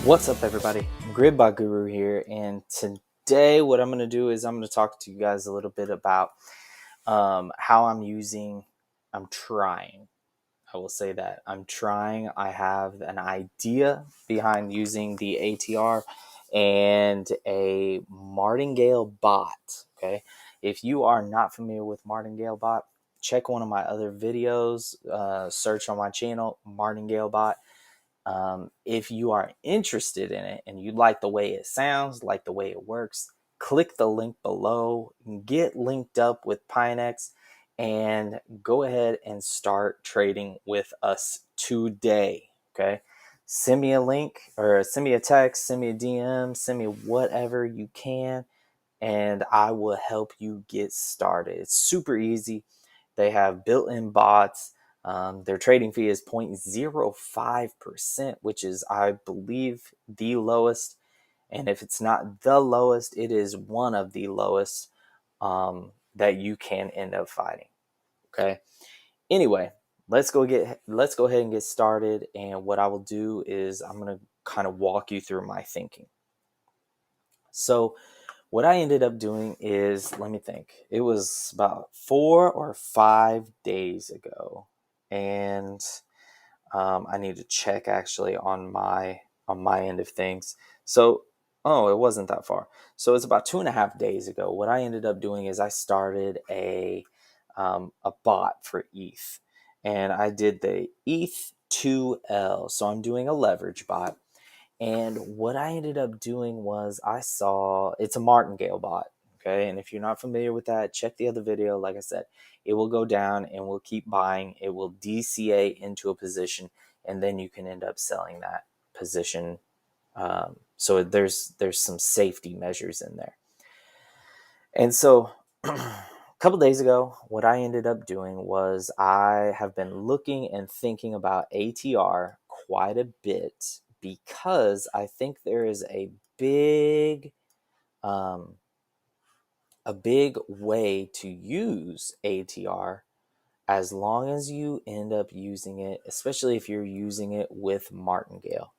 What's up, everybody? Gridbot Guru here, and today what I'm going to do is I'm going to talk to you guys a little bit about how I'm trying. I will say that I'm trying. I have an idea behind using the ATR and a Martingale bot. Okay, if you are not familiar with Martingale bot, check one of my other videos. Search on my channel, Martingale bot. If you are interested in it and you like the way it sounds, like the way it works, click the link below, get linked up with Pionex, and go ahead and start trading with us today. Okay. Send me a link or send me a text, send me a DM, send me whatever you can, and I will help you get started. It's super easy. They have built-in bots. Their trading fee is 0.05%, which is, I believe, the lowest. And if it's not the lowest, it is one of the lowest that you can end up fighting. Okay. Anyway, let's go ahead and get started. And what I will do is I'm going to kind of walk you through my thinking. So what I ended up doing is, let me think, it was about 4 or 5 days ago, and I need to check actually on my end of things. So, oh, it wasn't that far. So it's about 2.5 days ago. What I ended up doing is I started a bot for ETH, and I did the ETH2L. So I'm doing a leverage bot. And what I ended up doing was I saw it's a Martingale bot. Okay. And if you're not familiar with that, check the other video. Like I said, it will go down and we'll keep buying. It will DCA into a position, and then you can end up selling that position. So there's some safety measures in there. And so a couple days ago, what I ended up doing was I have been looking and thinking about ATR quite a bit because I think there is um, a big way to use ATR as long as you end up using it, especially if you're using it with Martingale.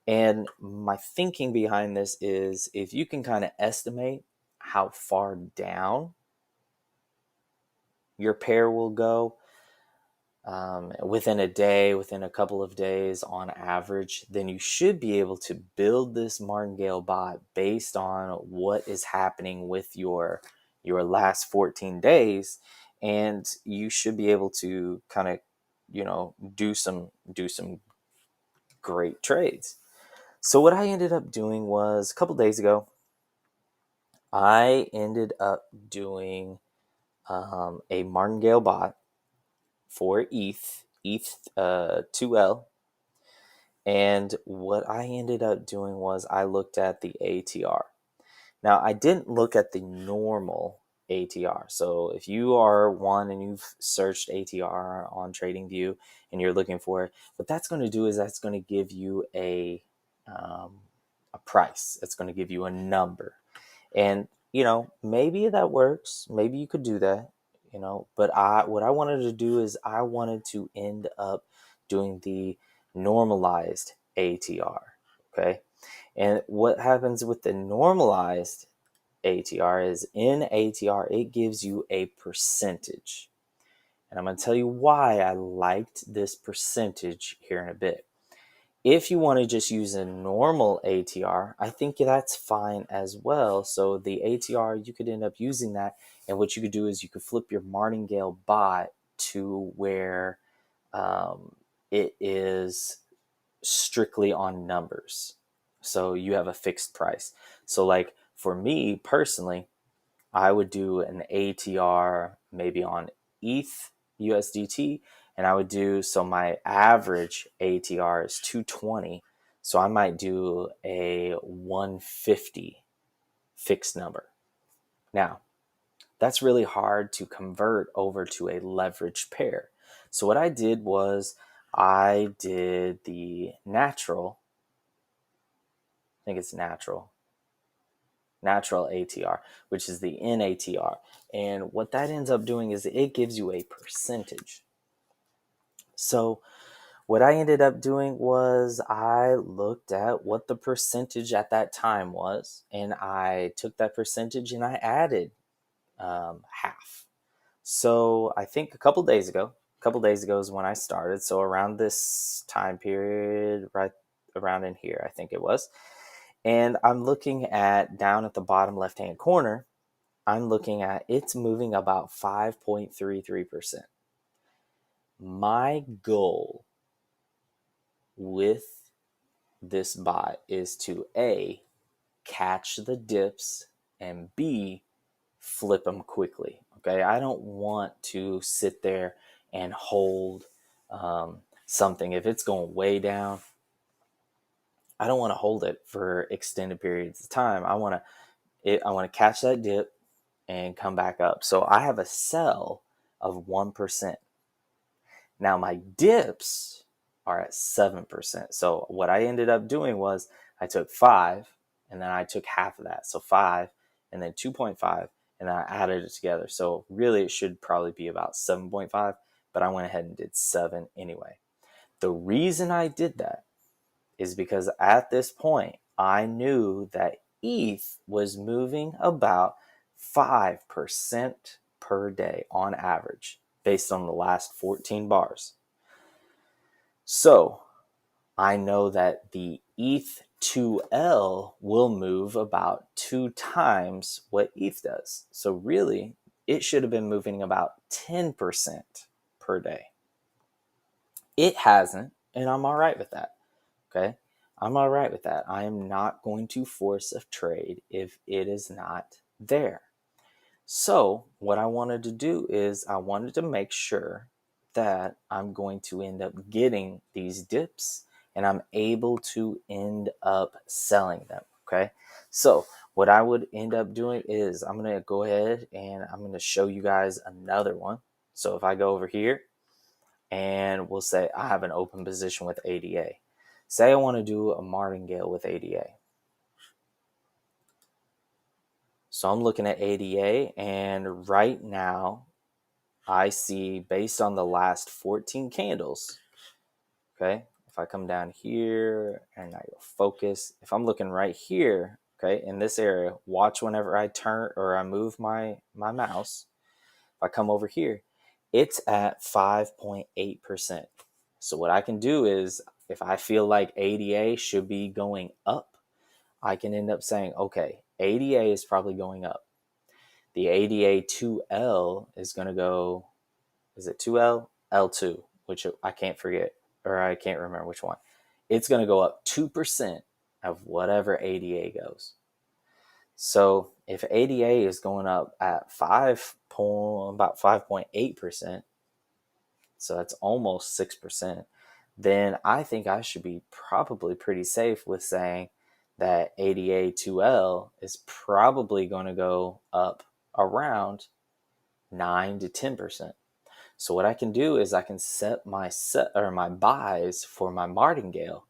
And my thinking behind this is if you can kind of estimate how far down your pair will go within a day, within a couple of days on average, then you should be able to build this Martingale bot based on what is happening with your last 14 days, and you should be able to kind of do some great trades. So what I ended up doing was a couple days ago, I ended up doing a Martingale bot for ETH 2L. And what I ended up doing was I looked at the ATR. Now, I didn't look at the normal ATR. So if you are one and you've searched ATR on TradingView and you're looking for it, what that's going to do is that's going to give you a price. It's going to give you a number. And, maybe that works. Maybe you could do that, but what I wanted to do is I wanted to end up doing the normalized ATR. Okay. And what happens with the normalized ATR is in ATR, it gives you a percentage. And I'm going to tell you why I liked this percentage here in a bit. If you want to just use a normal ATR, I think that's fine as well. So the ATR, you could end up using that. And what you could do is you could flip your Martingale bot to where it is strictly on numbers. So you have a fixed price. So like for me personally, I would do an ATR maybe on ETH USDT, and I would do, so my average ATR is 220. So I might do a 150 fixed number. Now, that's really hard to convert over to a leveraged pair. So what I did was I did the natural, I think it's natural ATR, which is the NATR. And what that ends up doing is it gives you a percentage. So what I ended up doing was I looked at what the percentage at that time was, and I took that percentage and I added half. So I think a couple days ago is when I started. So around this time period, right around in here, I think it was. And I'm looking at down at the bottom left hand corner, I'm looking at it's moving about 5.33%. My goal with this bot is to A, catch the dips, and B, flip them quickly. Okay, I don't want to sit there and hold something. If it's going way down, I don't want to hold it for extended periods of time. I want to catch that dip and come back up. So I have a sell of 1%. Now my dips are at 7%. So what I ended up doing was I took 5 and then I took half of that. So 5 and then 2.5 and then I added it together. So really it should probably be about 7.5, but I went ahead and did 7 anyway. The reason I did that is because at this point I knew that ETH was moving about 5% per day on average based on the last 14 bars. So I know that the ETH2L will move about 2 times what ETH does. So really, it should have been moving about 10% per day. It hasn't, and I'm all right with that. Okay. I'm all right with that. I am not going to force a trade if it is not there. So what I wanted to do is I wanted to make sure that I'm going to end up getting these dips and I'm able to end up selling them. Okay. So what I would end up doing is I'm going to go ahead and I'm going to show you guys another one. So if I go over here and we'll say I have an open position with ADA. Say I want to do a martingale with ADA. So I'm looking at ADA, and right now I see, based on the last 14 candles, okay, if I come down here and I go focus, if I'm looking right here, okay, in this area, watch whenever I turn or I move my mouse. If I come over here, it's at 5.8%. So what I can do is, if I feel like ADA should be going up, I can end up saying, okay, ADA is probably going up. The ADA 2L is going to go, is it 2L? L2, which I can't forget, or I can't remember which one. It's going to go up 2% of whatever ADA goes. So if ADA is going up at about 5.8%, so that's almost 6%, then I think I should be probably pretty safe with saying that ADA 2L is probably going to go up around 9 to 10%. So what I can do is I can set my buys for my martingale.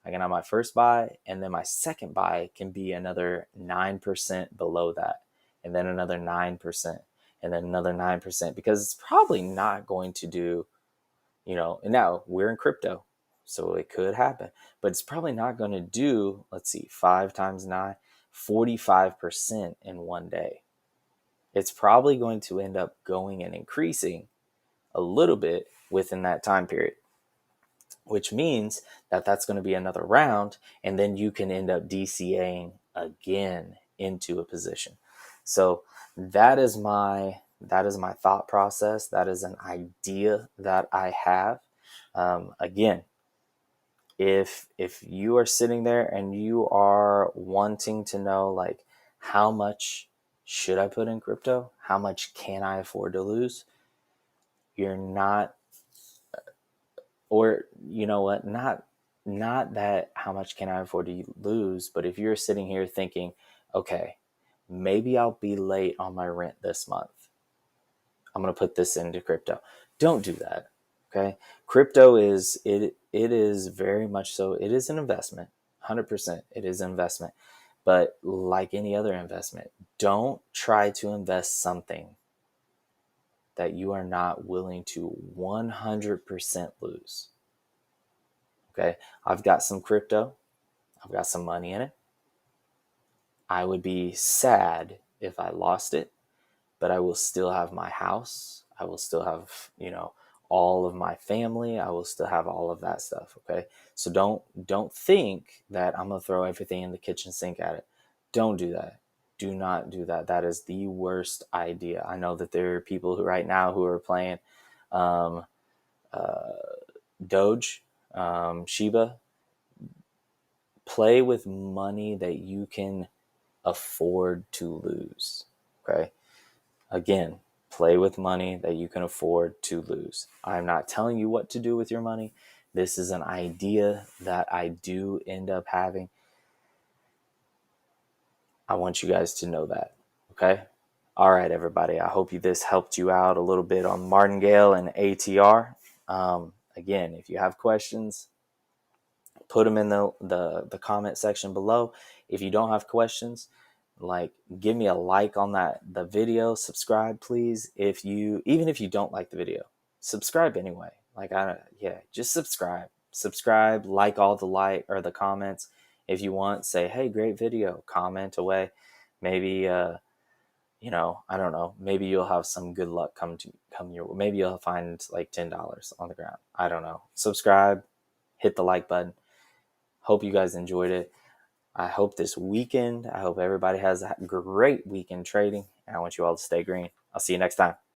I can have my first buy, and then my second buy can be another 9% below that, and then another 9%, and then another 9%, because it's probably not going to do, and now we're in crypto, so it could happen, but it's probably not going to do, let's see, 5 times 9, 45% in one day. It's probably going to end up going and increasing a little bit within that time period, which means that that's going to be another round, and then you can end up DCAing again into a position. So that is my thought process. That is an idea that I have. Again, if you are sitting there and you are wanting to know, like, how much should I put in crypto? How much can I afford to lose? You're not, or you know what, not that how much can I afford to lose, but if you're sitting here thinking, okay, maybe I'll be late on my rent this month, I'm going to put this into crypto. Don't do that. Okay. Crypto it is very much so. It is an investment. 100%. It is an investment. But like any other investment, don't try to invest something that you are not willing to 100% lose. Okay. I've got some crypto. I've got some money in it. I would be sad if I lost it, but I will still have my house. I will still have, all of my family. I will still have all of that stuff. Okay. So don't think that I'm gonna throw everything in the kitchen sink at it. Don't do that. Do not do that. That is the worst idea. I know that there are people who right now who are playing um, uh, Doge, Shiba. Play with money that you can afford to lose. Okay. Again, play with money that you can afford to lose. I'm not telling you what to do with your money. This is an idea that I do end up having. I want you guys to know that. Okay. All right, everybody. I hope this helped you out a little bit on Martingale and ATR. Again, if you have questions, put them in the comment section below. If you don't have questions, like, give me a like on the video, subscribe please. Even if you don't like the video, subscribe anyway. Like, just subscribe, like all the comments. If you want, say, hey, great video, comment away. Maybe I don't know, maybe you'll have some good luck come your way. Maybe you'll find like $10 on the ground. I don't know. Subscribe, hit the like button. Hope you guys enjoyed it. I hope everybody has a great weekend trading. And I want you all to stay green. I'll see you next time.